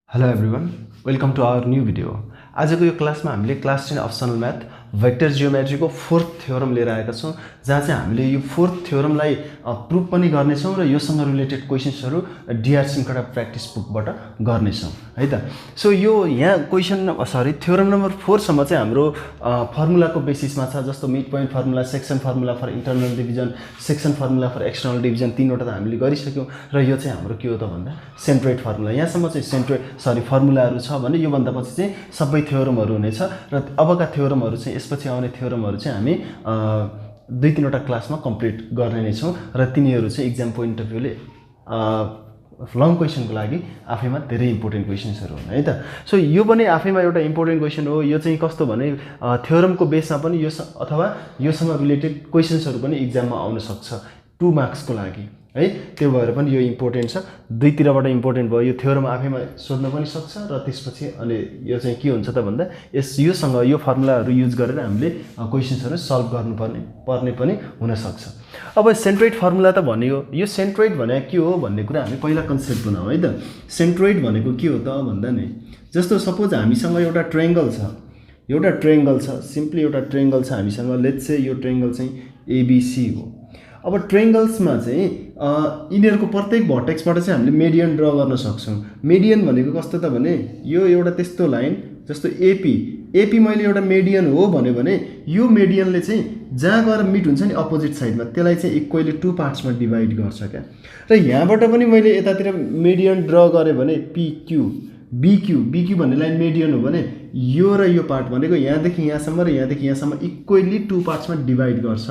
Hello everyone, welcome to our new video. आजको यो क्लासमा हामीले क्लास 10 अप्सनल म्याथ भेक्टर जियोमेट्रीको फोर्थ थ्योरम लिएर आएका छौं जहाँ चाहिँ हामीले यो फोर्थ थ्योरमलाई प्रुफ पनि गर्ने छौं र योसँग रिलेटेड क्वेशन्सहरु डीआर सिमकटा प्र्याक्टिस बुकबाट गर्ने छौं है त। सो यो यहाँ थ्योरम नम्बर 4 सम्म चाहिँ हाम्रो फर्मुलाको बेसिसमा छ, जस्तो mid point formula, section formula for internal division, section formula for external division, तीनवटा त हामीले गरिसक्यौं र यो चाहिँ हाम्रो के हो त भन्दा सेन्ट्रोइड फर्मुला। यहाँसम्म चाहिँ फर्मुलाहरु छ भने यो भन्दा पछि चाहिँ सबै थ्योरमहरु हुनेछ र अबका थ्योरमहरु चाहिँ यसपछि आउने थ्योरमहरु चाहिँ हामी दुई तीनवटा क्लासमा कम्प्लिट गर्ने नै छौं र तिनीहरु चाहिँ एक्जाम पोइन्ट अफ भ्यूले लङ क्वेशनको लागि आफैमा धेरै इम्पोर्टेन्ट क्वेशन्सहरु हुन् है त। सो यो पनि आफैमा एउटा इम्पोर्टेन्ट क्वेशन हो। यो चाहिँ कस्तो भने थ्योरमको बेसमा पनि यो अथवा योसँग रिलेटेड क्वेशन्सहरु पनि एक्जाममा आउन सक्छ 2 मार्क्सको लागि है। त्यो भएर पनि यो इम्पोर्टेन्ट छ, दुई तिरबाट इम्पोर्टेन्ट भयो। यो थ्योरम आफैमा सोध्न पनि सक्छ र त्यसपछि अनि यो चाहिँ के हुन्छ त भन्दा योसँग यो फर्मुलाहरु युज गरेर हामीले क्वेशन्सहरु सल्भ गर्नुपर्ने पनि हुन सक्छ। अब सेन्ट्रोइड फर्मुला त भन्यो, यो सेन्ट्रोइड भने के हो भन्ने कुरा हामी पहिला कन्सेप्ट बनाऊ है त। सेन्ट्रोइड भनेको के हो त भन्दा नि जस्तो सपोज हामीसँग एउटा ट्रायंगल छ, सिम्पली एउटा ट्रायंगल छ हामीसँग। लेट्स से यो ट्रायंगल चाहिँ एबीसी हो। अब ट्रायंगल्समा चाहिँ यिनीहरुको प्रत्येक भर्टेक्सबाट चाहिँ हामीले मेडियन ड्रा गर्न सक्छौं। मेडियन भनेको कस्तो त भने यो एउटा त्यस्तो लाइन जस्तो एपी मैले एउटा मेडियन हो भन्यो भने यो मेडियनले चाहिँ जहाँ गएर मिट हुन्छ नि अपोजिट साइडमा त्यसलाई चाहिँ इक्वली 2 पार्ट्समा डिवाइड गर्छ क्या। र यहाँबाट पनि मैले यतातिर मेडियन ड्रा गरे भने बीक्यू भन्ने लाइन मेडियन हो भने यो र यो पार्ट भनेको यहाँदेखि यहाँसम्म र यहाँदेखि यहाँसम्म इक्वली 2 पार्ट्समा डिवाइड गर्छ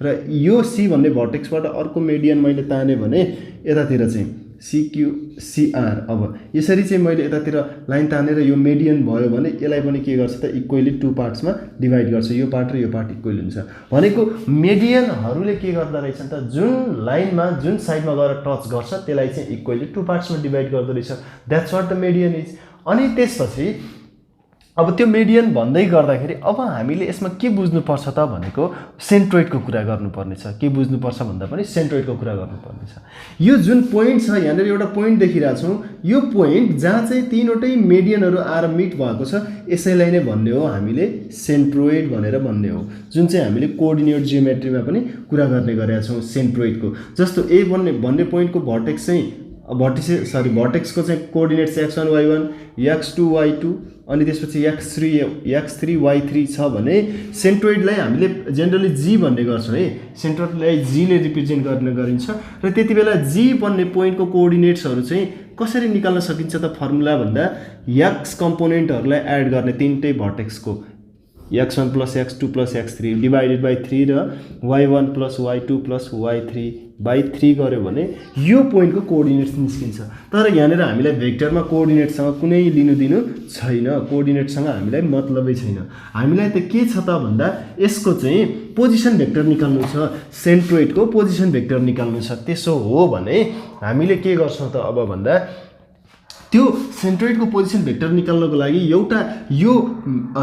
र यो सी भन्ने भर्टेक्सबाट अर्को मेडियन मैले ताने भने यतातिर चाहिँ सीक्यूसीआर। अब यसरी चाहिँ मैले यतातिर लाइन तानेर यो मेडियन भयो भने यसलाई पनि के गर्छ त इक्वली 2 पार्ट्समा डिवाइड गर्छ। यो पार्ट र यो पार्ट इक्वल हुन्छ भनेको मेडियनहरुले के गर्दा रहेछन् त जुन लाइनमा जुन साइडमा गएर टच गर्छ त्यसलाई चाहिँ इक्वली 2 पार्ट्समा डिवाइड गर्दै रहेछ। That's what the median is. अनि त्यसपछि अब त्यो मेडियन भन्दै गर्दाखेरि अब हामीले यसमा के बुझ्नु पर्छ त भनेको सेन्ट्रोइडको कुरा गर्नुपर्ने छ। के बुझ्नु पर्छ भन्दा पनि सेन्ट्रोइडको कुरा गर्नुपर्ने छ। यो जुन पोइन्ट छ यहाँनेर एउटा पोइन्ट देखिरा छौं, यो पोइन्ट जहाँ चाहिँ तीनवटै मेडियनहरु आएर मिट भएको छ यसैलाई नै भन्ने हो हामीले सेन्ट्रोइड भनेर भन्ने हो, जुन चाहिँ हामीले कोअर्डिनेट जियोमेट्रीमा पनि कुरा गर्ने गरेका छौं सेन्ट्रोइडको। जस्तो ए भन्ने पोइन्टको भर्टेक्स चाहिँ भर्टेक्सको चाहिँ कोअर्डिनेट चाहिँ x1 y1 x2 y2 अनि त्यसपछि x3 y3 छ भने सेन्ट्रोइडलाई हामीले जनरली g भन्ने गर्छौं है। सेन्ट्रोइडलाई g ले रिप्रेजेन्ट गर्ने गरिन्छ र त्यतिबेला g भन्ने पोइन्टको कोअर्डिनेट्सहरु चाहिँ कसरी निकाल्न सकिन्छ त फर्मुला भन्दा x कम्पोनेन्टहरुलाई एड गर्ने तीनटै भर्टेक्सको x1 + x2 + x3 divided by 3 र y1 + y2 + y3 बाइ 3 गर्यो भने यो पोइन्टको कोअर्डिनेट्स निस्किन्छ। तर यहाँनेर हामीलाई भेक्टरमा कोअर्डिनेटसँग कुनै लिनुदिनु छैन, कोअर्डिनेटसँग हामीलाई मतलबै छैन। हामीलाई त के छ त भन्दा यसको चाहिँ पोजिसन भेक्टर निकाल्नु छ, सेन्ट्रोइडको पोजिसन भेक्टर निकाल्नु छ। त्यसो हो भने हामीले के गर्छौं त अब भन्दा त्यो सेन्ट्रोइडको पोजिसन भेक्टर निकाल्नको लागि एउटा यो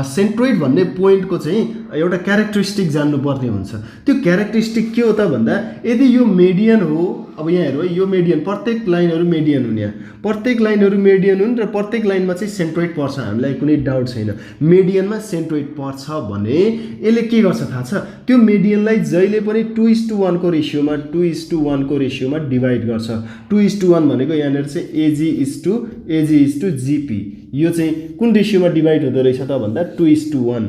सेन्ट्रोइड भन्ने पोइन्टको चाहिँ एउटा क्यारेक्टरिस्टिक जान्नुपर्ने हुन्छ। त्यो क्यारेक्टरिस्टिक के हो त भन्दा यदि यो मेडियन हो, अब यहाँ हेरौ यो मेडियन, प्रत्येक लाइनहरु मेडियन हुन्, यहाँ प्रत्येक लाइनहरु मेडियन हुन् र प्रत्येक लाइनमा चाहिँ सेन्ट्रोइड पर्छ, हामीलाई कुनै डाउट छैन। मेडियनमा सेन्ट्रोइड पर्छ भने यसले के गर्छ थाहा छ, त्यो मेडियनलाई जहिले पनि 2:1 को रेशियोमा डिवाइड गर्छ। 2:1 भनेको यहाँनेर चाहिँ AG GP, यो चाहिँ कुन रेशियोमा डिवाइड हुँदो रहेछ त भन्दा 2:1।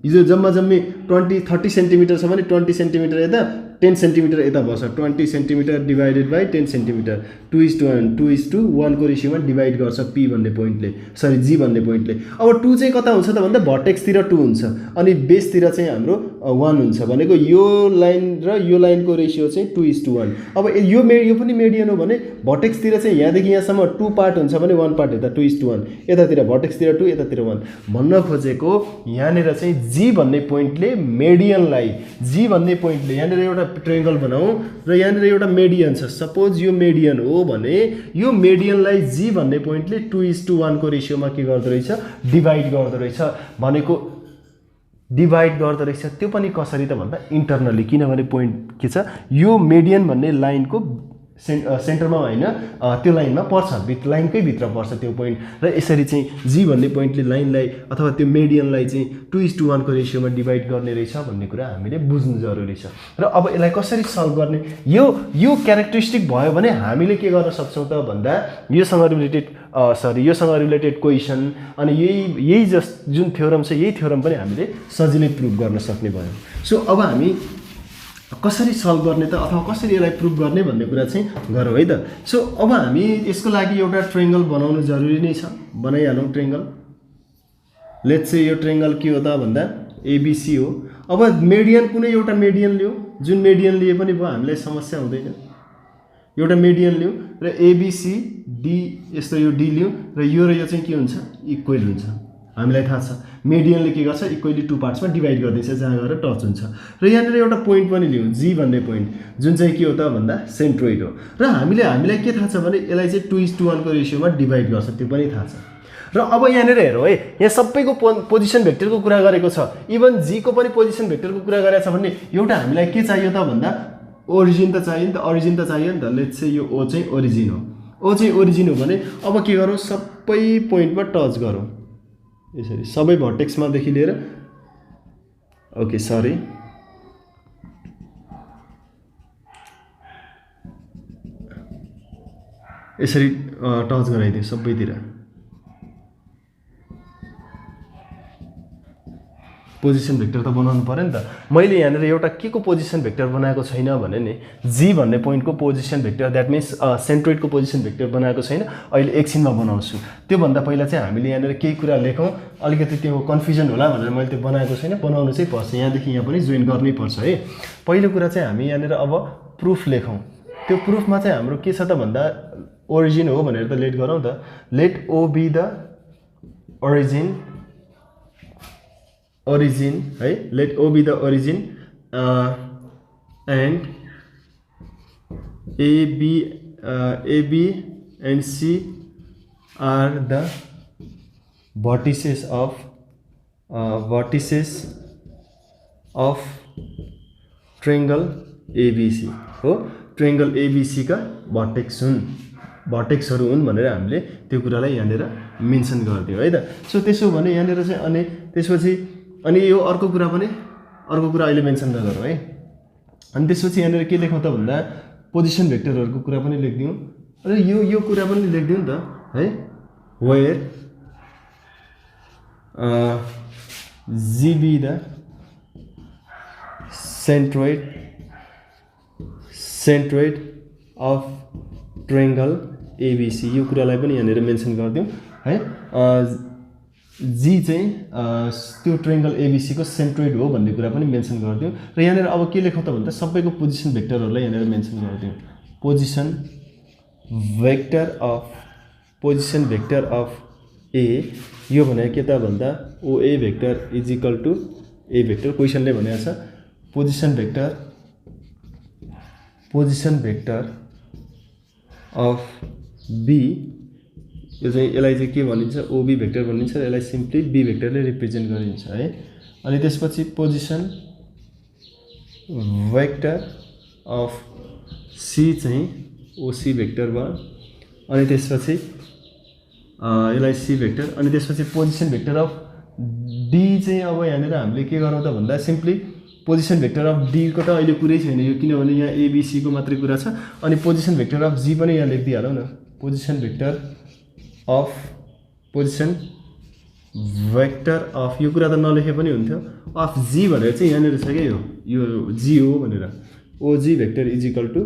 यो जम्मा जम्मी 30 सेन्टिमिटर छ भने 20 सेन्टिमिटर यता 10 सेन्टिमिटर यता बस्छ, 20 सेन्टिमिटर डिवाइडेड बाइ 10 सेन्टिमिटर 2:1 को रेशियोमा डिवाइड गर्छ P भन्ने पोइन्टले, G भन्ने पोइन्टले। अब 2 चाहिँ कता हुन्छ त भन्दा भर्टेक्सतिर 2 हुन्छ अनि बेसतिर चाहिँ हाम्रो 1 हुन्छ भनेको यो लाइन र यो लाइनको रेशियो चाहिँ 2:1। अब यो पनि मेडियन हो भने भर्टेक्सतिर चाहिँ यहाँदेखि यहाँसम्म 2 पार्ट हुन्छ भने 1 पार्ट यता 2:1, यतातिर भर्टेक्सतिर 2 यतातिर 1। भन्न खोजेको यहाँनेर चाहिँ G भन्ने पोइन्टले मेडियनलाई, G भन्ने पोइन्टले यहाँनेर एउटा ट्रायंगल बनाऊ र यहाँनेर एउटा मेडियन छ। सपोज यो मेडियन हो भने यो मेडियनलाई G भन्ने पोइन्टले 2:1 को रेशियोमा के गर्दो रहेछ डिवाइड गर्दो रहेछ भनेको डिवाइड गर्दो रहेछ। त्यो पनि कसरी त भन्दा इन्टरनली, किनभने पोइन्ट के छ यो मेडियन भन्ने लाइनको सेन्टरमा होइन त्यो लाइनमा पर्छ, लाइनकै भित्र पर्छ त्यो पोइन्ट। र यसरी चाहिँ जी भन्ने पोइन्टले लाइनलाई अथवा त्यो मेडियनलाई चाहिँ 2:1 को रेसियोमा डिभाइड गर्ने रहेछ भन्ने कुरा हामीले बुझ्नु जरुरी छ। र अब यसलाई कसरी सल्भ गर्ने, यो क्यारेक्टरिस्टिक भयो भने हामीले के गर्न सक्छौँ त भन्दा योसँग रिलेटेड क्वेसन अनि यही जुन थ्योरम छ यही थ्योरम पनि हामीले सजिलै प्रुभ गर्न सक्ने भयो। सो अब हामी कसरी सल्भ गर्ने त अथवा कसरी यसलाई प्रुभ गर्ने भन्ने कुरा चाहिँ गरौँ है त। सो अब हामी यसको लागि एउटा ट्रायंगल बनाउनु जरुरी नै छ, बनाइहालौँ ट्रायंगल। लेट्स से यो ट्रायंगल के हो त भन्दा एबीसी हो। अब मेडियन कुनै एउटा मेडियन लियो, जुन मेडियन लिए पनि भयो हामीलाई समस्या हुँदैन। एउटा मेडियन लियो र एबीसी डी यस्तो यो डी लियो र यो चाहिँ के हुन्छ इक्वल हुन्छ। हामीलाई थाहा छ मेडियनले के गर्छ इक्वली 2 पार्ट्समा डिभाइड गरिदिन्छ जहाँ गएर टच हुन्छ। र यहाँनिर एउटा पोइन्ट पनि लियौँ जी भन्ने पोइन्ट, जुन चाहिँ के हो त भन्दा सेन्ट्रोइड हो। र हामीलाई के थाहा छ भने यसलाई चाहिँ 2:1 को रेसियोमा डिभाइड गर्छ, त्यो पनि थाहा छ। र अब यहाँनिर हेरौँ है, यहाँ सबैको पोजिसन भेक्टरको कुरा गरेको छ, इभन जी को पनि पोजिसन भेक्टरको कुरा गरेको छ भने एउटा हामीलाई के चाहियो त भन्दा ओरिजिन त चाहियो नि त, ओरिजिन त चाहियो नि त। लेट्स से यो ओ चाहिँ ओरिजिन हो, ओ चाहिँ ओरिजिन हो भने अब के गरौँ सबै पोइन्टमा टच गरौँ यसरी, सबै भर्टेक्समादेखि लिएर ओके सरी यसरी टच गराइदियो सबैतिर। पोजिसन भेक्टर त बनाउनु पर्यो नि त। मैले यहाँनिर एउटा के को पोजिसन भेक्टर बनाएको छैन भने नि जी भन्ने पोइन्टको पोजिसन भेक्टर, द्याट मिन्स सेन्ट्रोइडको पोजिसन भेक्टर बनाएको छैन, अहिले एकछिनमा बनाउँछु। त्योभन्दा पहिला चाहिँ हामीले यहाँनिर केही कुरा लेखौँ, अलिकति त्यो कन्फ्युजन होला भनेर मैले त्यो बनाएको छैन, बनाउनु चाहिँ पर्छ, यहाँदेखि यहाँ पनि जोइन गर्नै पर्छ है। पहिलो कुरा चाहिँ हामी यहाँनिर अब प्रुफ लेखौँ। त्यो प्रुफमा चाहिँ हाम्रो के छ त भन्दा ओरिजिन हो भनेर त लेट गरौँ त, let O be the origin है, let O be the origin and A, B and C are the vertices of triangle ABC हो। ट्रायंगल ABC का भर्टेक्सहरू हुन् भनेर हामीले त्यो कुरालाई यहाँनिर मेन्सन गरिदियौँ है त। सो त्यसो भने यहाँनिर चाहिँ अनि त्यसपछि अनि यो अर्को कुरा अहिले मेन्सन नगरौँ है। अनि त्यसपछि यहाँनिर के लेखौँ त भन्दा पोजिसन भेक्टरहरूको कुरा पनि लेखिदिउँ र यो कुरा पनि लेखिदिउँ नि त है, where G be the centroid of triangle ABC, यो कुरालाई पनि यहाँनिर मेन्सन गरिदिउँ है। जी चाहिँ त्यो ट्रायंगल एबीसी को सेन्ट्रोइड हो भन्ने कुरा पनि मेन्सन गरिदिउँ। र यहाँनिर अब के लेखौँ त भन्दा सबैको पोजिसन भेक्टरहरूलाई यहाँनिर मेन्सन गरिदिउँ। पोजिसन भेक्टर अफ ए, यो भनेको के त भन्दा OA vector is equal to A vector, क्वेसनले भनेको छ पोजिसन भेक्टर अफ बी, यो चाहिँ यसलाई चाहिँ के भनिन्छ ओबी भेक्टर भनिन्छ र यसलाई सिम्पली बी भेक्टरले रिप्रेजेन्ट गरिन्छ है। अनि त्यसपछि पोजिसन भेक्टर अफ सी चाहिँ ओसी भेक्टर भयो, अनि त्यसपछि यसलाई सी भेक्टर, अनि त्यसपछि पोजिसन भेक्टर अफ डी चाहिँ अब यहाँनिर हामीले के गरौँ त भन्दा simply position vector of D को त अहिले कुरै छैन यो, किनभने यहाँ एबीसी को मात्रै कुरा छ। अनि पोजिसन भेक्टर अफ जी पनि यहाँ लेखिदिइहालौँ न, पोजिसन भेक्टर अफ यो कुरा त नलेखे पनि हुन्थ्यो, अफ जी भनेर चाहिँ यहाँनिर छ क्या, यो जी हो भनेर, OG vector is equal to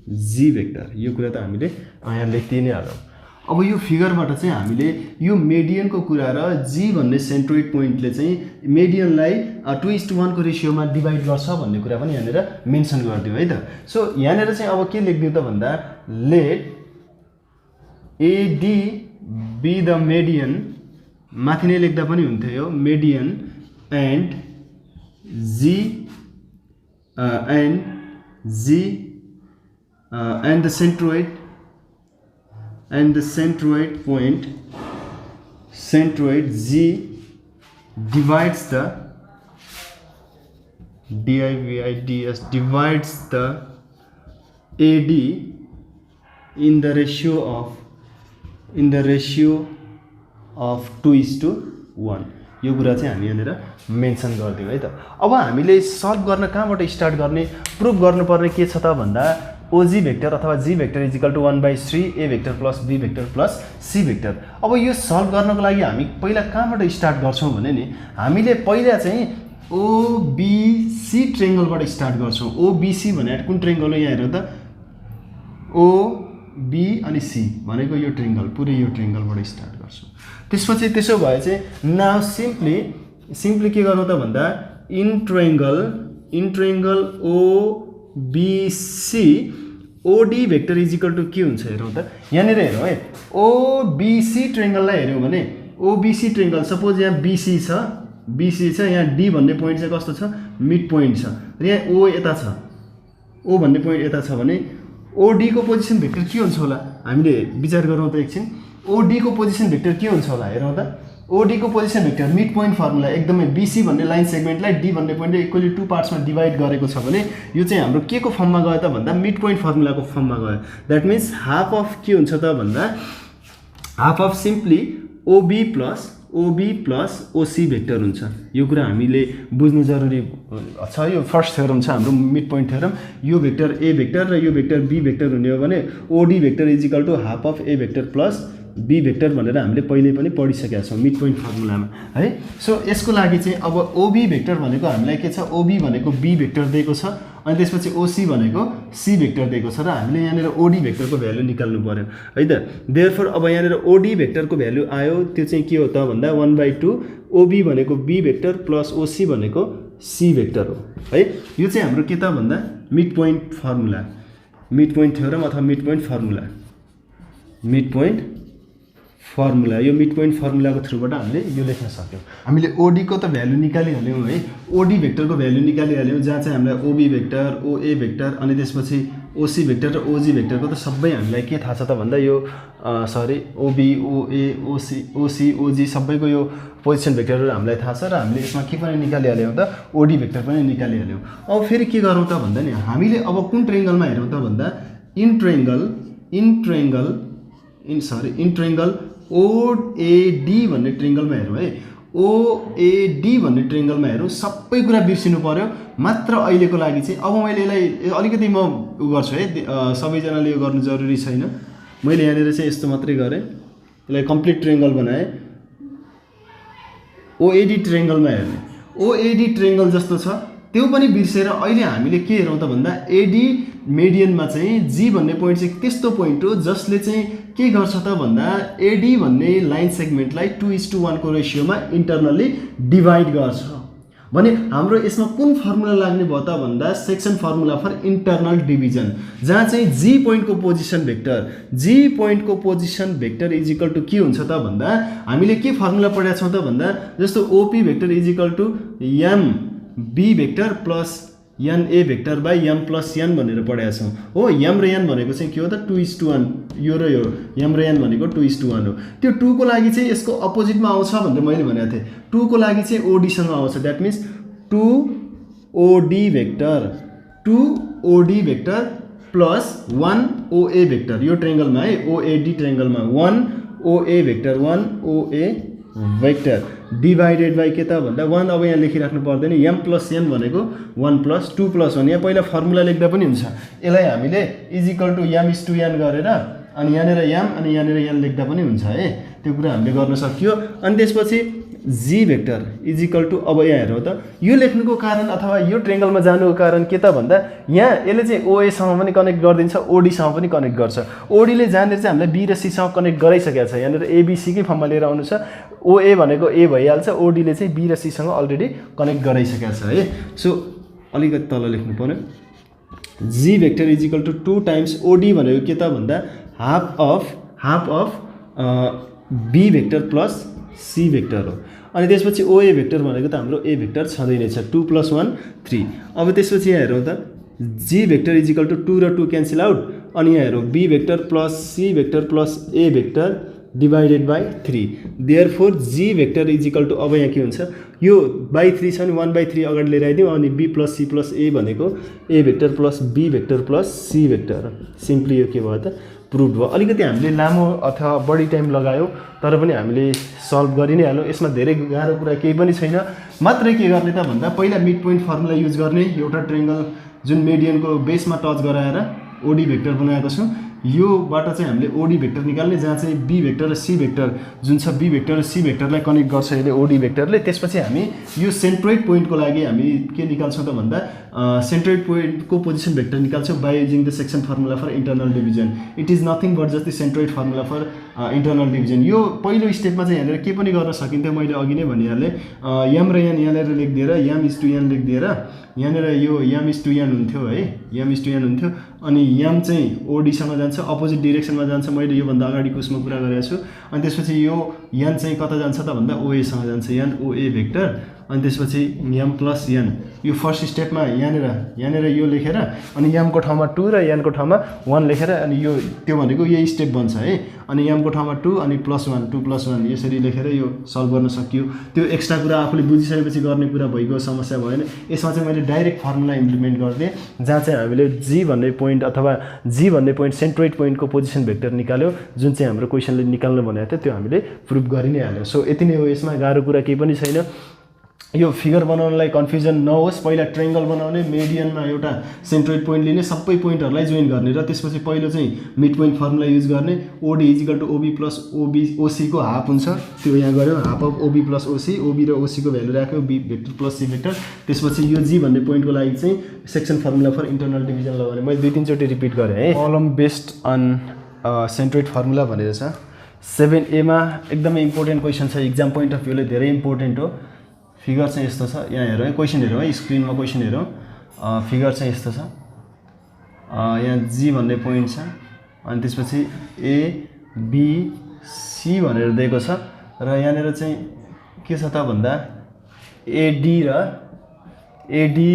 G vector, यो कुरा त हामीले यहाँ लेखिदिइ नै हालौँ। अब यो फिगरबाट चाहिँ हामीले यो मेडियनको कुरा र जी भन्ने सेन्ट्रोइड पोइन्टले चाहिँ मेडियनलाई 2:1 को रेसियोमा डिभाइड गर्छ भन्ने कुरा पनि यहाँनिर मेन्सन गरिदिउँ है त। सो यहाँनिर चाहिँ अब के लेखिदिउँ त भन्दा let AD be the median, माथि नै लेख्दा पनि हुन्थ्यो यो median, and G and the centroid point centroid G divides the divides the AD in the ratio of 2:1 यो कुरा चाहिँ हामी यहाँनिर मेन्सन गरिदिउँ है त। अब हामीले सल्भ गर्न कहाँबाट स्टार्ट गर्ने, प्रुभ गर्नुपर्ने के छ त भन्दा ओजी भेक्टर अथवा G vector is equal to 1/3 A vector plus B vector plus C vector. अब यो सल्भ गर्नको लागि हामी पहिला कहाँबाट स्टार्ट गर्छौँ भने नि हामीले पहिला चाहिँ ओबिसी ट्रेङ्गलबाट स्टार्ट गर्छौँ। ओबिसी भने कुन ट्रेङ्गल हो यहाँ हेर्नु त, ओबी अनि सी भनेको यो ट्रेङ्गल, पुरै यो ट्रेङ्गलबाट स्टार्ट गर्छौँ। त्यसपछि त्यसो भए चाहिँ नाउ सिम्पली के गर्नु त भन्दा in triangle OBC OD vector is equal to के हुन्छ हेरौँ त। यहाँनिर हेरौँ है, ओबिसी ट्रेङ्गललाई हेऱ्यौँ भने ओबिसी ट्रेङ्गल सपोज यहाँ बिसी छ, यहाँ डी भन्ने पोइन्ट चाहिँ कस्तो छ, मिड पोइन्ट छ, र यहाँ ओ यता छ, ओ भन्ने पोइन्ट यता छ भने ओडीको पोजिसन भेक्टर के हुन्छ होला हामीले विचार गरौँ त एकछिन। ओडीको पोजिसन भेक्टर के हुन्छ होला हेरौँ त। ओडीको position vector mid point formula एकदमै बीसी भन्ने लाइन सेगमेन्टलाई डी भन्ने पोइन्टले इक्वली 2 पार्ट्समा डिभाइड गरेको छ भने यो चाहिँ हाम्रो के को फर्ममा गयो त भन्दा मिड पोइन्ट फर्मुलाको फर्ममा गयो। द्याट मिन्स हाफ अफ के हुन्छ त भन्दा half of simply OB plus OC vector हुन्छ। यो कुरा हामीले बुझ्नु जरुरी छ। यो फर्स्ट थ्योरम छ हाम्रो मिड पोइन्ट थ्योरम। यो भेक्टर ए भेक्टर र यो भेक्टर बी भेक्टर हुने हो भने OD vector is equal to half of A vector plus B vector भनेर हामीले पहिले पनि पढिसकेका छौँ मिड पोइन्ट फर्मुलामा है। सो यसको लागि चाहिँ अब ओबी भेक्टर भनेको हामीलाई के छ, ओबी भनेको बी भेक्टर दिएको छ अनि त्यसपछि ओसी भनेको सी भेक्टर दिएको छ र हामीले यहाँनिर ओडी भेक्टरको भ्यालु निकाल्नु पर्यो है त। देयरफोर अब यहाँनिर ओडी भेक्टरको भ्यालु आयो, त्यो चाहिँ के हो त भन्दा 1/2 ओबी भनेको बी भेक्टर प्लस ओसी भनेको सी भेक्टर हो है। यो चाहिँ हाम्रो के त भन्दा mid point formula, mid point theorem अथवा मिड पोइन्ट फर्मुला, यो मिड पोइन्ट फर्मुलाको थ्रुबाट हामीले यो लेख्न सक्यौँ। हामीले ओडीको त भ्यालु निकालिहाल्यौँ है, ओडी भेक्टरको भ्यालु निकालिहाल्यौँ जहाँ चाहिँ हामीलाई ओबी भेक्टर, ओए भेक्टर अनि त्यसपछि ओसी भेक्टर र ओजी भेक्टरको त सबै हामीलाई के थाहा छ त भन्दा यो ओबी, ओए, ओसी, ओजी सबैको यो पोजिसन भेक्टरहरू हामीलाई थाहा छ र हामीले यसमा के पनि निकालिहाल्यौँ त, ओडी भेक्टर पनि निकालिहाल्यौँ। अब फेरि के गरौँ त भन्दा नि हामीले अब कुन ट्रेङ्गलमा हेरौँ त भन्दा इन ट्रेङ्गल ओएडी भन्ने ट्रेङ्गलमा हेरौँ है। ओएडी भन्ने ट्रेङ्गलमा हेरौँ, सबै कुरा बिर्सिनु पर्यो मात्र अहिलेको लागि चाहिँ। अब मैले यसलाई अलिकति म उ गर्छु है, सबैजनाले यो गर्नु जरुरी छैन। मैले यहाँनिर चाहिँ यस्तो मात्रै गरेँ, यसलाई कम्प्लिट ट्रेङ्गल बनाएँ। ओएडी ट्रेङ्गलमा हेर्ने, ओएडी ट्रेङ्गल जस्तो छ त्यो पनि बिर्सेर अहिले हामीले के हेरौँ त भन्दा एडी मेडियनमा चाहिँ जी भन्ने पोइन्ट चाहिँ त्यस्तो पोइन्ट हो जसले चाहिँ के गर्छ त भन्दा एडी भन्ने लाइन सेगमेन्टलाई 2:1 को रेसियोमा इन्टरनल्ली डिभाइड गर्छ भने हाम्रो यसमा कुन फर्मुला लाग्ने भयो त भन्दा section formula for internal division, जहाँ चाहिँ जी पोइन्टको position vector is equal to के हुन्छ त भन्दा हामीले के फर्मुला पढेका छौँ त भन्दा जस्तो OP vector is equal to M B vector plus N A vector by M plus N भनेर पढेका छौँ हो। एम र एन भनेको चाहिँ के हो त 2:1, यो र यो एम र एन भनेको 2:1 हो। त्यो 2 को लागि चाहिँ यसको अपोजिटमा आउँछ भनेर मैले भनेको थिएँ। 2 को लागि चाहिँ ओडीसँग आउँछ, द्याट मिन्स 2ओडी भेक्टर प्लस 1 ओए भेक्टर यो ट्रेङ्गलमा है, ओएडी ट्रेङ्गलमा 1 OA vector 1 OA vector divided by के त भन्दा 1 अब यहाँ लेखिराख्नु पर्दैन, एम प्लस एन भनेको 1 प्लस 2 प्लस 1 यहाँ पहिला फर्मुला लेख्दा पनि हुन्छ। यसलाई हामीले is equal to m is to n गरेर अनि यहाँनिर एम अनि यहाँनिर एन लेख्दा पनि हुन्छ है, त्यो कुरा हामीले गर्न सकियो। अनि त्यसपछि जी भेक्टर इज इक्वल टु अब यहाँ हेरौँ त यो लेख्नुको कारण अथवा यो ट्रेङ्गलमा जानुको कारण के त भन्दा यहाँ यसले चाहिँ ओएसँग पनि कनेक्ट गरिदिन्छ, ओडीसँग पनि कनेक्ट गर्छ। ओडीले जहाँनिर चाहिँ हामीलाई बी र सीसँग कनेक्ट गराइसकेको छ, यहाँनिर एबिसीकै फर्ममा लिएर आउनु छ। ओए भनेको ए भइहाल्छ, ओडीले चाहिँ बी र सीसँग अलरेडी कनेक्ट गराइसकेको छ है। सो अलिकति तल लेख्नु पर्यो, G vector is equal to 2 times OD भनेको के त भन्दा half of B vector plus C vector हो। अनि त्यसपछि ओए भेक्टर भनेको त हाम्रो ए भेक्टर छँदै नै छ, 2 + 1 3। अब त्यसपछि यहाँ हेरौँ त G vector is equal to 2 र 2 क्यान्सल आउट अनि यहाँ हेरौँ B vector plus C vector plus A vector divided by 3। Therefore G vector is equal to अब यहाँ के हुन्छ, यो बाई 3 छ भने 1/3 अगाडि लिएर आइदिउँ अनि B plus C plus A भनेको A vector plus B vector plus C vector, simply यो के भयो त प्रुभ भयो। अलिकति हामीले लामो अथवा बढी टाइम लगायो तर पनि हामीले सल्भ गरि नै हाल्यौँ। यसमा धेरै गाह्रो कुरा केही पनि छैन। मात्रै के गर्ने त भन्दा पहिला मिड पोइन्ट फर्मुला युज गर्ने। एउटा ट्रायंगल जुन मेडियनको बेसमा टच गराएर ओडी भेक्टर बनाएको छौँ, योबाट चाहिँ हामीले ओडी भेक्टर निकाल्ने, जहाँ चाहिँ बी भेक्टर र सी भेक्टर जुन छ, बी भेक्टर र सी भेक्टरलाई कनेक्ट गर्छ यसले ओडी भेक्टरले। त्यसपछि हामी यो सेन्ट्रोइड पोइन्टको लागि हामी के निकाल्छौँ त भन्दा सेन्ट्रोइड पोइन्टको पोजिसन भेक्टर निकाल्छौँ by using the section formula for internal division. It is nothing but just the centroid formula for internal division. यो पहिलो स्टेपमा चाहिँ यहाँनिर के पनि गर्न सकिन्थ्यो, मैले अघि नै भनिहालेँ। यम र यान यहाँनिर लेखिदिएर यम इज टु यान लेखिदिएर यहाँनिर यो यम इज टु यान हुन्थ्यो है, यम इज टु यान हुन्थ्यो। अनि यम चाहिँ ओडीसँग जान्छ, अपोजिट डिरेक्सनमा जान्छ, मैले योभन्दा अगाडिको उसमा कुरा गरेको छु। अनि त्यसपछि यो यान चाहिँ कता जान्छ त भन्दा ओएसँग जान्छ, यान ओए भेक्टर। अनि त्यसपछि यम प्लस यान, यो फर्स्ट स्टेपमा यहाँनिर यो लेखेर अनि यमको ठाउँमा 2 र यानको ठाउँमा 1 लेखेर अनि यो त्यो भनेको यही स्टेप बन्छ है। अनि यमको ठाउँमा 2 अनि +1 2 + 1 यसरी लेखेर यो सल्भ गर्न सकियो। त्यो एक्स्ट्रा कुरा आफूले बुझिसकेपछि गर्ने कुरा भइगयो, समस्या भएन। यसमा चाहिँ मैले डाइरेक्ट फर्मुला इम्प्लिमेन्ट गरिदिएँ, जहाँ चाहिँ हामीले जी भन्ने पोइन्ट अथवा जी भन्ने पोइन्ट सेन्ट्रोइड पोइन्टको पोजिसन भेक्टर निकाल्यो, जुन चाहिँ हाम्रो क्वेसनले निकाल्नु भनेको थियो, त्यो हामीले प्रुभ गरि नै हाल्यौँ। सो यति नै हो, यसमा गाह्रो कुरा केही पनि छैन। यो फिगर बनाउनलाई कन्फ्युजन नहोस्। पहिला ट्रायंगल बनाउने, मेडियनमा एउटा सेन्ट्रोइड पोइन्ट लिने, सबै पोइन्टहरूलाई जोइन गर्ने र त्यसपछि पहिलो चाहिँ मिड पोइन्ट फर्मुला युज गर्ने। OD is equal to OB plus OC को हाफ हुन्छ, त्यो यहाँ गऱ्यो, हाफ अफ ओबी प्लस ओसी, ओबी र ओसी को भ्यालु राख्यो, B vector plus C vector. त्यसपछि यो जी भन्ने पोइन्टको लागि चाहिँ section formula for internal division लगाउने। मैले 2-3 चोटि रिपिट गरेँ है। कलम बेस्ड अन सेन्ट्रोइड फर्मुला भनेर छ 7A मा एकदमै इम्पोर्टेन्ट क्वेसन छ, इक्जाम पोइन्ट अफ भ्यूले धेरै इम्पोर्टेन्ट हो। फिगर चाहिँ यस्तो छ, यहाँ हेरौँ है, क्वेसन हेरौँ है, स्क्रिनमा क्वेसन हेरौँ। फिगर चाहिँ यस्तो छ, यहाँ जी भन्ने पोइन्ट छ, अनि त्यसपछि ए बी सी भनेर दिएको छ र यहाँनिर चाहिँ के छ त भन्दा एडी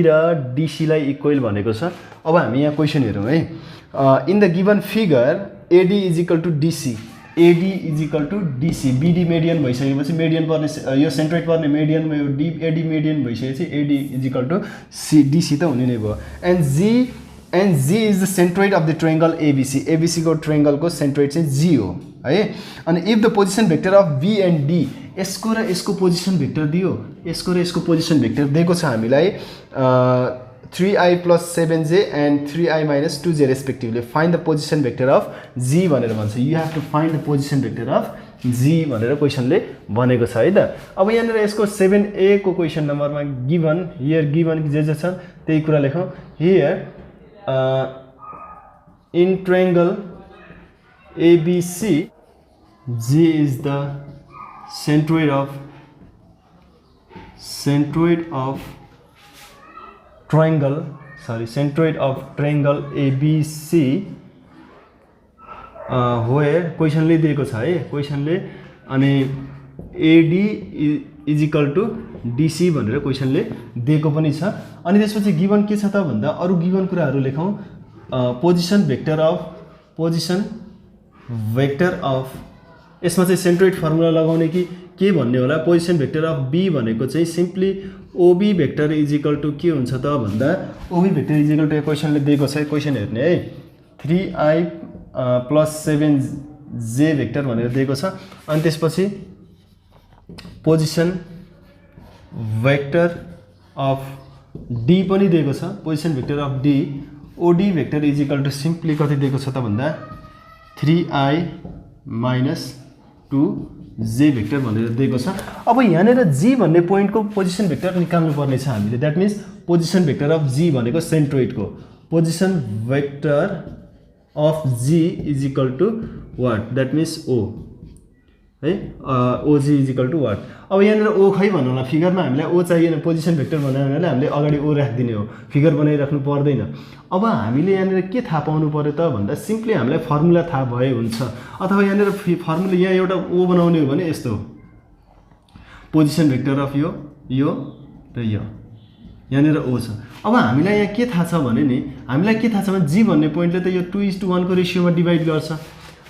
र डिसीलाई इक्वल भनेको छ। अब हामी यहाँ क्वेसन हेरौँ है। In the given figure AD is equal to DC, AD is equal to DC, BD median भइसकेपछि मेडियन पर्ने यो सेन्ट्रोइड पर्ने मेडियनमा यो एडी मेडियन भइसकेपछि AD is equal to C DC त हुने नै भयो। And G is the centroid of the triangle ABC, एबीसीको ट्रायंगलको सेन्ट्रोइड चाहिँ जी हो है। अनि if the position vector of B and D, यसको र यसको पोजिसन भेक्टर दियो, यसको र यसको पोजिसन भेक्टर दिएको छ हामीलाई 3i + 7j and 3i - 2j respectively. Find the position vector of G भनेर भन्छ। You have to find the position vector of G भनेर क्वेसनले भनेको छ है त। अब यहाँनिर यसको 7A को क्वेसन नम्बरमा गिभन हियर गिभन जे छ त्यही कुरा लेखौँ। Here in triangle ABC G is the centroid of triangle ABC where क्वेसनले दिएको छ है, क्वेसनले अनि AD is equal to DC भनेर क्वेसनले दिएको पनि छ। अनि त्यसपछि गिभन के छ त भन्दा अरू गिभन कुराहरू लेखौँ। पोजिसन भेक्टर अफ यसमा चाहिँ सेन्ट्रोइड फर्मुला लगाउने कि के भन्ने होला। पोजिसन भेक्टर अफ बी भनेको चाहिँ simply OB vector is equal to के हुन्छ त भन्दा OB vector is equal to क्वेसनले दिएको छ, क्वेसन हेर्ने है, 3i + 7j भेक्टर भनेर दिएको छ। अनि त्यसपछि पोजिसन भेक्टर अफ डी पनि दिएको छ, position vector of D OD vector is equal to simply कति दिएको छ त भन्दा 3i - 2j भेक्टर भनेर दिएको छ। अब यहाँनिर जी भन्ने पोइन्टको पोजिसन भेक्टर निकाल्नु पर्ने छ हामीले। That means position vector of G भनेको सेन्ट्रोइडको position vector of G is equal to what, that means O है, OG is equal to what. अब यहाँनिर ओ खै भन्नु होला, फिगरमा हामीलाई ओ चाहिएन, पोजिसन भेक्टर बनायो भने हामीले अगाडि ओ राखिदिने हो, फिगर बनाइराख्नु पर्दैन। अब हामीले यहाँनिर के थाहा पाउनु पऱ्यो त भन्दा सिम्पली हामीलाई फर्मुला थाहा भए हुन्छ। अथवा यहाँनिर फर्मुला यहाँ एउटा ओ बनाउने हो भने यस्तो पोजिसन भेक्टर अफ यो र यो यहाँनिर ओ छ। अब हामीलाई यहाँ के थाहा छ भने नि, हामीलाई के थाहा छ भने जी भन्ने पोइन्टले त यो 2:1 को रेसियोमा डिभाइड गर्छ।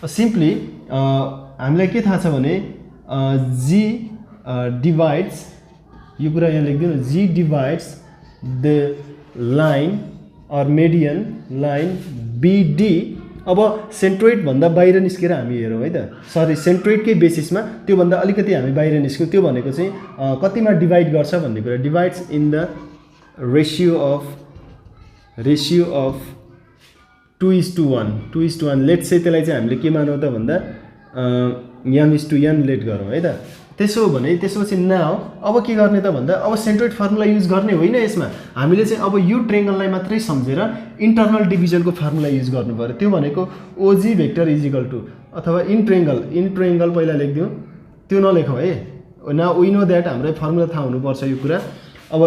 सिम्पली हामीलाई के थाहा छ भने जी डिभाइड्स, यो कुरा यहाँ लेखिदिनु, G divides the line or median line BD अब सेन्ट्रोइड भन्दा बाहिर निस्केर हामी हेरौँ है त सरी सेन्ट्रोइडकै बेसिसमा त्योभन्दा अलिकति हामी बाहिर निस्क्यौँ त्यो भनेको चाहिँ कतिमा डिभाइड गर्छ भन्ने कुरा divides in the ratio of 2:1 2:1 let's चाहिँ त्यसलाई चाहिँ हामीले के मानौँ त भन्दा m:n लेट गरौँ है त त्यसो हो भने त्यसपछि नाउ अब के गर्ने त भन्दा अब सेन्ट्रोइड फर्मुला युज गर्ने होइन यसमा हामीले चाहिँ अब यो ट्रायंगललाई मात्रै सम्झेर इन्टरनल डिभिजनको फर्मुला युज गर्नु पर्यो त्यो भनेको OG vector is equal to अथवा इन ट्रायंगल पहिला लेख्दिउँ त्यो नलेखौँ है नाउ वी नो द्याट हामीलाई फर्मुला थाहा हुनुपर्छ यो कुरा अब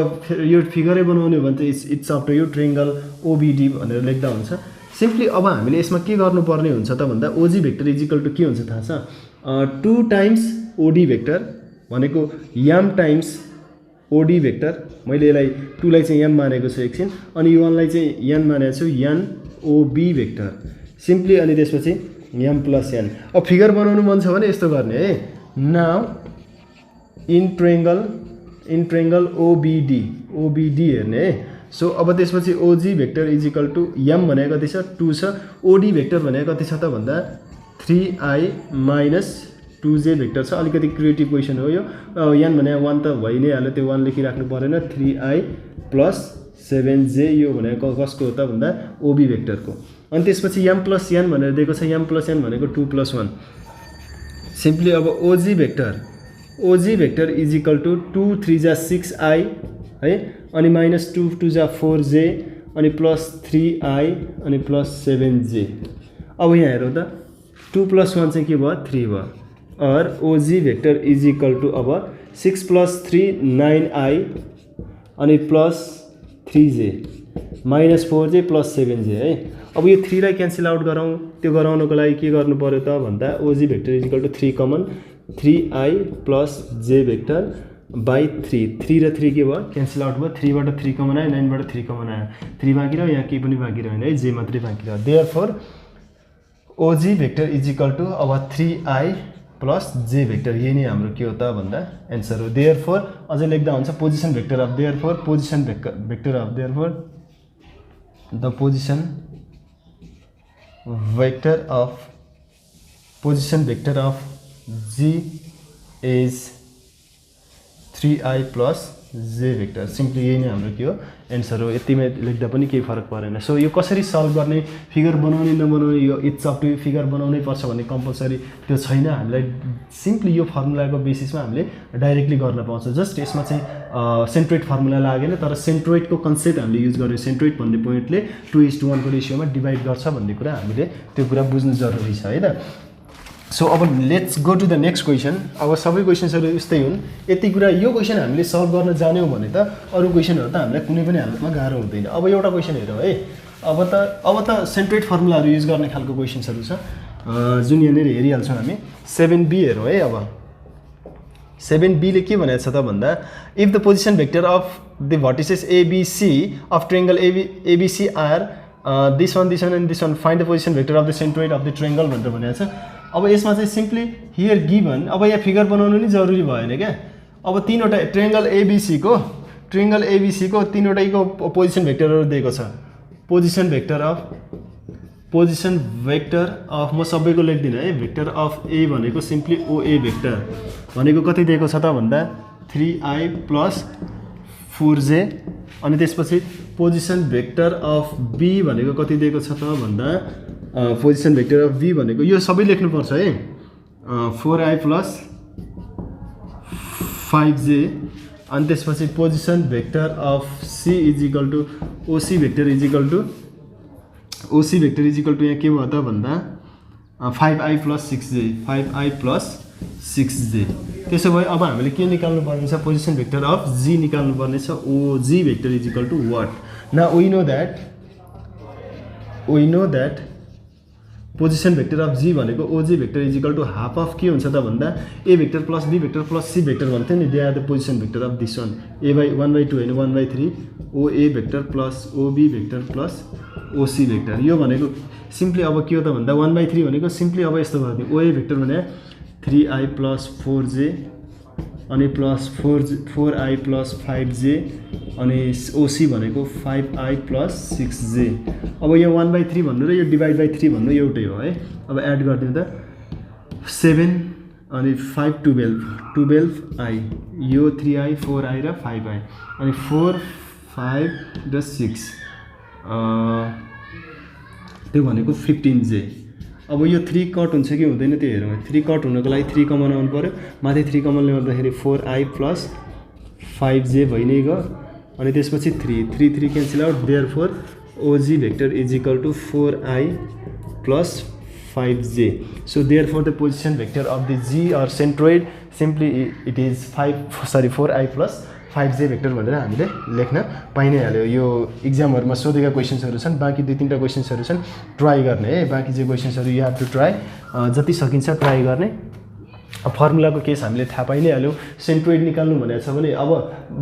यो फिगरै बनाउने हो भने चाहिँ इट्स अफ यो ट्रायंगल OBD भनेर लेख्दा हुन्छ सिम्पली अब हामीले यसमा के गर्नुपर्ने हुन्छ त भन्दा OG vector is equal to के हुन्छ थाहा छ 2 टाइम्स OD भेक्टर भनेको m टाइम्स OD भेक्टर मैले यसलाई 2 लाई चाहिँ m मानेको छु एकछिन अनि यो 1 लाई चाहिँ n मानेको छु n OB भेक्टर सिम्पली अनि त्यसपछि m प्लस n अब फिगर बनाउनु मन छ भने यस्तो गर्ने है नाउ इन ट्रायंगल OBD हेर्ने है सो अब त्यसपछि OG vector is equal to m भनेको कति छ 2 छ OD भेक्टर भनेको कति छ त भन्दा 3i माइनस 2j भेक्टर छ अलिकति क्रिएटिभ क्वेसन हो यो n भने 1 त भइ नै हाल्यो त्यो 1 लेखिराख्नु परेन 3i प्लस 7j यो भनेको कसको हो त भन्दा OB भेक्टरको अनि त्यसपछि m प्लस n भनेर दिएको छ m प्लस n भनेको 2 प्लस 1 सिम्पली अब OG vector is equal to 2 3 जा 6i है अनि माइनस 2 2 जा 4j अनि प्लस 3i अनि प्लस 7j अब यहाँ हेरौँ त 2 प्लस 1 चाहिँ के भयो 3 भयो और OG vector is equal to अब 6 प्लस 3 9i अनि plus 3j minus 4j plus 7j है अब यो 3 लाई क्यान्सल आउट गरौँ त्यो गराउनको लागि के गर्नु पर्यो त भन्दा OG vector is equal to 3 common 3i plus j vector by 3 र 3 के भयो क्यान्सल आउट भयो 3 बाट 3 कमन आयो 9 बाट 3 कमन आयो 3 बाँकी रह्यो यहाँ केही पनि बाँकी रहेन है j मात्रै बाँकी रह्यो therefore OG vector is equal to अब 3i प्लस j भेक्टर यही नै हाम्रो के हो त भन्दा एन्सर हो देयरफोर अझै लेख्दा हुन्छ position vector of therefore position vector of therefore the position vector of G is 3i plus j vector simply यही नै हाम्रो के हो एन्सर हो यतिमै लेख्दा पनि केही फरक परेन सो यो कसरी सल्भ गर्ने फिगर बनाउने नबनाउने यो इट्स अप टु फिगर बनाउनै पर्छ भन्ने कम्पलसरी त्यो छैन हामीलाई सिम्पली यो फर्मुलाको बेसिसमा हामीले डाइरेक्टली गर्न पाउँछ जस्ट यसमा चाहिँ सेन्ट्रोइड फर्मुला लागेन तर सेन्ट्रोइडको कन्सेप्ट हामीले युज गर्यो सेन्ट्रोइड भन्ने पोइन्टले 2:1 को रेसियोमा डिभाइड गर्छ भन्ने कुरा हामीले त्यो कुरा बुझ्नु जरुरी छ है त सो अब let's go to the next question अब सबै क्वेसन्सहरू यस्तै हुन् यति कुरा यो क्वेसन हामीले सल्भ गर्न जान्यौँ भने त अरू क्वेसनहरू त हामीलाई कुनै पनि हालतमा गाह्रो हुँदैन अब एउटा क्वेसन हेरौँ है अब त सेन्ट्रोइड फर्मुलाहरू युज गर्ने खालको क्वेसन्सहरू छ जुन यहाँनिर हेरिहाल्छौँ हामी 7b हेरौँ है अब 7b ले के भनेको छ त भन्दा if the position vector of the vertices ABC of triangle ABC are this one and this one find the position vector of the centroid of the triangle भनेर भनेको छ अब यसमा चाहिँ सिम्पली हियर गिभन अब यहाँ फिगर बनाउनु नि जरुरी भएन क्या अब तीनवटा ट्रायंगल ABC को तीनवटैको पोजिसन भेक्टरहरू दिएको छ पोजिसन भेक्टर अफ म सबैको लेख्दिनँ है भेक्टर अफ A भनेको सिम्पली OA भेक्टर भनेको कति दिएको छ त भन्दा 3i प्लस 4j अनि त्यसपछि पोजिसन भेक्टर अफ B भनेको कति दिएको छ त भन्दा पोजिसन भेक्टर अफ B भनेको यो सबै लेख्नुपर्छ है 4i प्लस 5j अनि त्यसपछि position vector of C is equal to OC vector is equal to यहाँ के भयो त भन्दा 5i प्लस 6j त्यसो भए अब हामीले के निकाल्नु पर्ने छ पोजिसन भेक्टर अफ G निकाल्नु पर्ने छ OG vector is equal to what now we know that position vector of G भनेको OG vector is equal to half of के हुन्छ त भन्दा A vector plus B vector plus C vector भन्थ्यो नि they are the position vector of this one A/1/2 हैन 1/3 OA vector plus OB vector plus OC vector यो भनेको simply अब के हो त भन्दा 1/3 भनेको सिम्पली अब यस्तो गरिदिउँ OA भेक्टर भने 3i प्लस 4j अनि प्लस 4i प्लस 5j अनि ओसी भनेको 5i प्लस 6j। अब यो 1/3 भन्नु र यो डिभाइड बाई 3 भन्नु एउटै हो है। अब एड गरिदिउँ त 7 अनि 5 12i यो 3i 4i र 5i अनि 4 5 र 6 त्यो भनेको 15j। अब यो 3 कट हुन्छ कि हुँदैन त्यो हेरौँ। 3 कट हुनको लागि 3 कमन आउनु पर्यो। माथि 3 कमन ल्याउँदाखेरि 4i प्लस 5j भइ नै गयो अनि त्यसपछि 3 cancel out. Therefore OG vector is equal to 4i plus 5j। So therefore the position vector of the G or centroid simply it is 4i plus 5j vector भनेर हामीले लेख्न पाइ नै हाल्यो। यो इक्जामहरुमा सोधेका क्वेशन्सहरु छन्। बाँकी 2-3टा क्वेशन्सहरु छन्, ट्राई गर्ने है। बाँकी जे क्वेशन्सहरु यु हैव टु ट्राई, जति सकिन्छ ट्राई गर्ने। फर्मुलाको केस हामीले थाहा पाइ नै हाल्यो। सेन्ट्रोइड निकाल्नु भनेको छ भने अब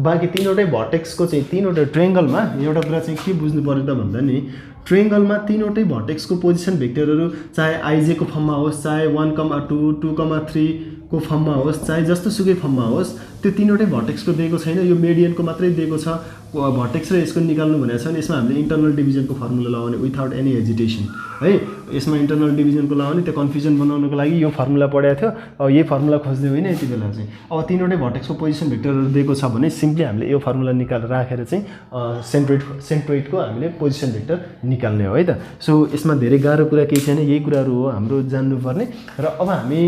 बाँकी तीनवटै भर्टेक्सको चाहिँ तीनवटा ट्रायंगलमा एउटा कुरा चाहिँ के बुझ्नु पर्यो त भन्दा नि ट्रायंगलमा तीनवटै भर्टेक्सको पोजिसन भेक्टरहरु चाहे आइजे को फर्ममा होस्, चाहे 1, 2, 2, 3 को फर्ममा होस्, चाहे जस्तो सुकै फर्ममा होस्, त्यो तीनवटै भर्टेक्सको दिएको छैन, यो मेडियनको मात्रै दिएको छ। भर्टेक्स र यसको निकाल्नु भनेको छ भने यसमा हामीले इन्टरनल डिभिजनको फर्मुला लगाउने विथआउट एनी हेजिटेसन है। यसमा इन्टरनल डिभिजनको लगाउने, त्यो कन्फ्युजन बनाउनको लागि यो फर्मुला पढाएको थियो। अब यही फर्मुला खोज्दै होइन यति बेला चाहिँ। अब तीनवटै भर्टेक्सको पोजिसन भेक्टरहरु दिएको छ भने सिम्पली हामीले यो फर्मुला निकालेर राखेर चाहिँ सेन्ट्रोइडको हामीले पोजिसन भेक्टर निकाल्ने हो है त। सो यसमा धेरै गाह्रो कुरा केही छैन, यही कुराहरु हो हाम्रो जान्नुपर्ने। र अब हामी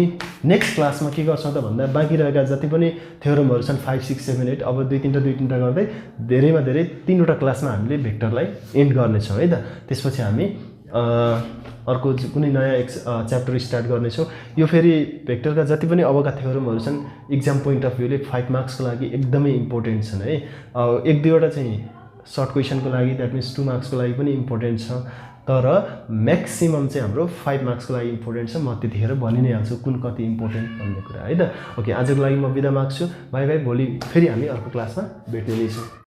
नेक्स्ट क्लासमा के गर्छौं त भन्दा बाँकी रहेका जति पनि थ्योरमहरु छन् 5, 6, 7, 8 अब 2-3टा गर्दै धेरैमा धेरै 3वटा क्लासमा हामीले भेक्टरलाई एन्ड गर्नेछौं है त। त्यसपछि हामी अर्को कुनै नयाँ च्याप्टर स्टार्ट गर्नेछौं। यो फेरि भेक्टरका जति पनि अबका थ्योरमहरु छन् एक्जाम पोइन्ट अफ भ्यूले 5 मार्क्सको लागि एकदमै इम्पोर्टेन्ट छन् है। 1-2वटा चाहिँ सर्ट क्वेशनको लागि, दैट मिन्स 2 मार्क्सको लागि पनि इम्पोर्टेन्ट छ, तर म्याक्सिमम चाहिँ हाम्रो 5 मार्क्सको लागि इम्पोर्टेन्ट छ। म त्यतिखेर भनि नै हाल्छु कुन कति इम्पोर्टेन्ट भन्ने कुरा है त। ओके, आजको लागि म बिदा माग्छु। Bye bye. भोलि फेरि हामी अर्को क्लासमा भेट्ने नै छौं।